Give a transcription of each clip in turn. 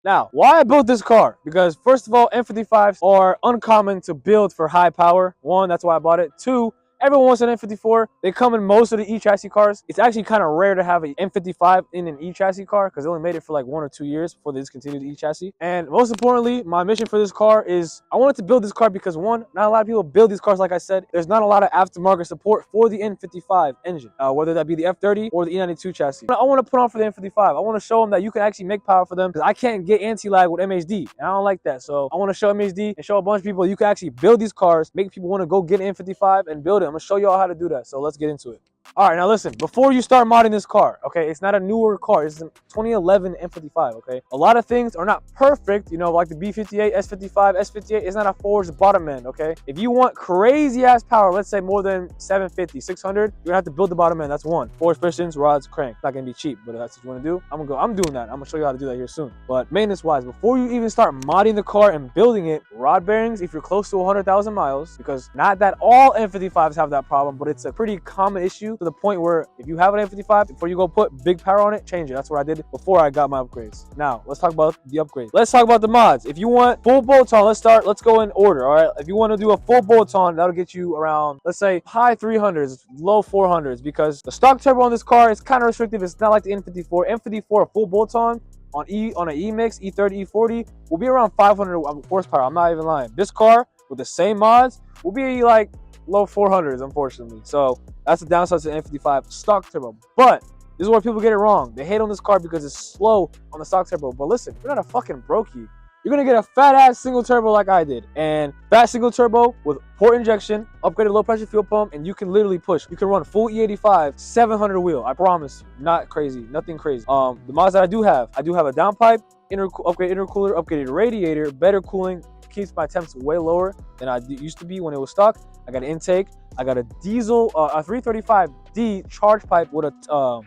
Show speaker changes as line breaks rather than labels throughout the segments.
Now, why I built this car? Because first of all, N55s are uncommon to build for high power. One, that's why I bought it. Two, everyone wants an N54. They come in most of the E-chassis cars. It's actually kind of rare to have an N55 in an E-chassis car because they only made it for like 1 or 2 years before they discontinued the E-chassis. And most importantly, my mission for this car is I wanted to build this car because one, not a lot of people build these cars. Like I said, there's not a lot of aftermarket support for the N55 engine, whether that be the F30 or the E92 chassis. I want to put on for the N55. I want to show them that you can actually make power for them because I can't get anti-lag with MHD, and I don't like that. So I want to show MHD and show a bunch of people you can actually build these cars, make people want to go get an N55 and build it. I'm gonna show y'all how to do that. So let's get into it. All right, now listen, before you start modding this car, okay, it's not a newer car. It's a 2011 N55, okay? A lot of things are not perfect, you know, like the B58, S55, S58, it's not a forged bottom end, okay? If you want crazy ass power, let's say more than 750, 600, you're gonna have to build the bottom end, that's one. Forged pistons, rods, crank. It's not gonna be cheap, but if that's what you wanna do, I'm doing that. I'm gonna show you how to do that here soon. But maintenance-wise, before you even start modding the car and building it, rod bearings, if you're close to 100,000 miles, because not that all N55s have that problem, but it's a pretty common issue to the point where if you have an N55, before you go put big power on it, change it. That's what I did before I got my upgrades. Now, let's talk about the upgrades. Let's talk about the mods. If you want full bolt-on, let's go in order, all right? If you want to do a full bolt-on, that'll get you around, let's say, high 300s, low 400s, because the stock turbo on this car is kind of restrictive. It's not like the N54. N54, a full bolt-on, on an E-Mix, E30, E40, will be around 500 horsepower. I'm not even lying. This car, with the same mods, will be like low 400s, unfortunately. So that's the downside to the N55 stock turbo. But this is where people get it wrong. They hate on this car because it's slow on the stock turbo. But listen, you're not a fucking brokey. You're gonna get a fat ass single turbo like I did. And fat single turbo with port injection, upgraded low pressure fuel pump, and you can literally push. You can run full E85, 700 wheel. I promise you. Not crazy, nothing crazy. The mods that I do have a downpipe, upgraded intercooler, upgraded radiator, better cooling, keeps my temps way lower than I used to be when it was stock. I got an intake. I got a diesel, a 335D charge pipe with a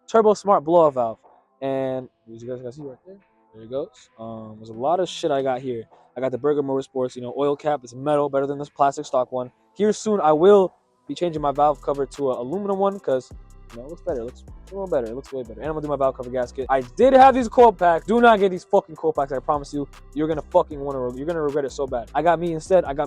turbo smart blow-off valve. And as you guys can see right there, there it goes. There's a lot of shit I got here. I got the Burger Motorsports, you know, oil cap. It's metal, better than this plastic stock one. Here soon, I will be changing my valve cover to an aluminum one because, you know, it looks better. It looks a little better. It looks way better. And I'm gonna do my valve cover gasket. I did have these coil packs. Do not get these fucking coil packs. I promise you, you're gonna regret it so bad. I got me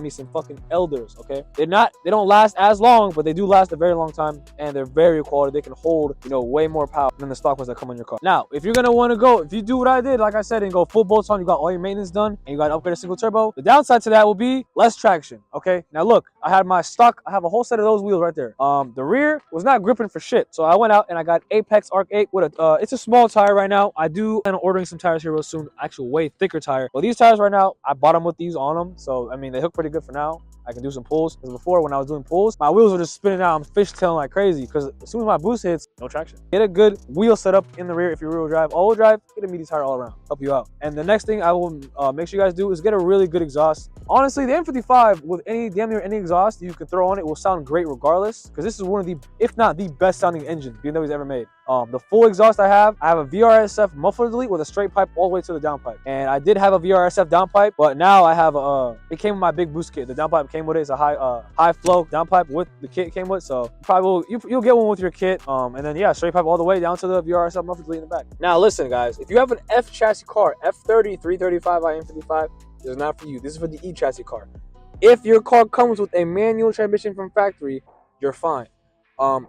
some fucking Elders. Okay, they don't last as long, but they do last a very long time, and they're very quality. They can hold, you know, way more power than the stock ones that come on your car. Now, if you're gonna want to go, if you do what I did, like I said, and go full bolts on, you got all your maintenance done, and you got to upgrade a single turbo. The downside to that will be less traction. Okay, now look, I have a whole set of those wheels right there. The rear was not gripping for shit, so I went out and I got Apex Arc 8 with a it's a small tire right now. I do plan on ordering some tires here real soon, actual way thicker tire. Well, these tires right now, I bought them with these on them, so I mean they hook pretty good for now. I can do some pulls, because before when I was doing pulls, my wheels were just spinning out. I'm fishtailing like crazy because as soon as my boost hits, no traction. Get a good wheel setup in the rear if you're rear-wheel drive. All-wheel drive, get a meaty tire all around, help you out. And the next thing I will make sure you guys do is get a really good exhaust. Honestly, the N55 with damn near any exhaust you can throw on it will sound great regardless, because this is one of the, if not the best sounding engine BMW's ever made. The full exhaust I have a VRSF muffler delete with a straight pipe all the way to the downpipe. And I did have a VRSF downpipe, but now I have it came with my big boost kit. The downpipe came with it. It's a high flow downpipe with the kit it came with. So you'll get one with your kit. And then yeah, straight pipe all the way down to the VRSF muffler delete in the back. Now listen guys, if you have an F chassis car, F30, 335, IM55, this is not for you. This is for the E chassis car. If your car comes with a manual transmission from factory, you're fine.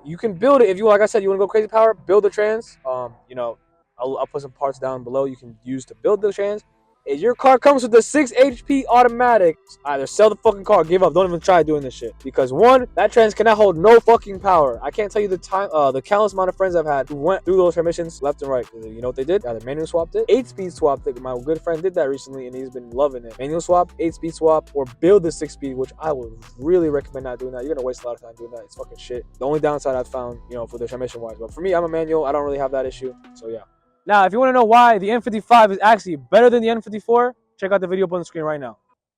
You can build it if you, like I said, you want to go crazy power, build the trans. You know, I'll put some parts down below you can use to build the trans. If your car comes with a 6 HP automatic, either sell the fucking car or give up. Don't even try doing this shit. Because one, that trans cannot hold no fucking power. I can't tell you the countless amount of friends I've had who went through those transmissions left and right. You know what they did? Either manual swapped it, 8-speed swapped it. My good friend did that recently and he's been loving it. Manual swap, 8-speed swap, or build the 6-speed, which I would really recommend not doing that. You're gonna waste a lot of time doing that. It's fucking shit. The only downside I've found, you know, for the transmission wise. But for me, I'm a manual. I don't really have that issue. So yeah. Now, if you want to know why the N55 is actually better than the N54, check out the video up on the screen right now.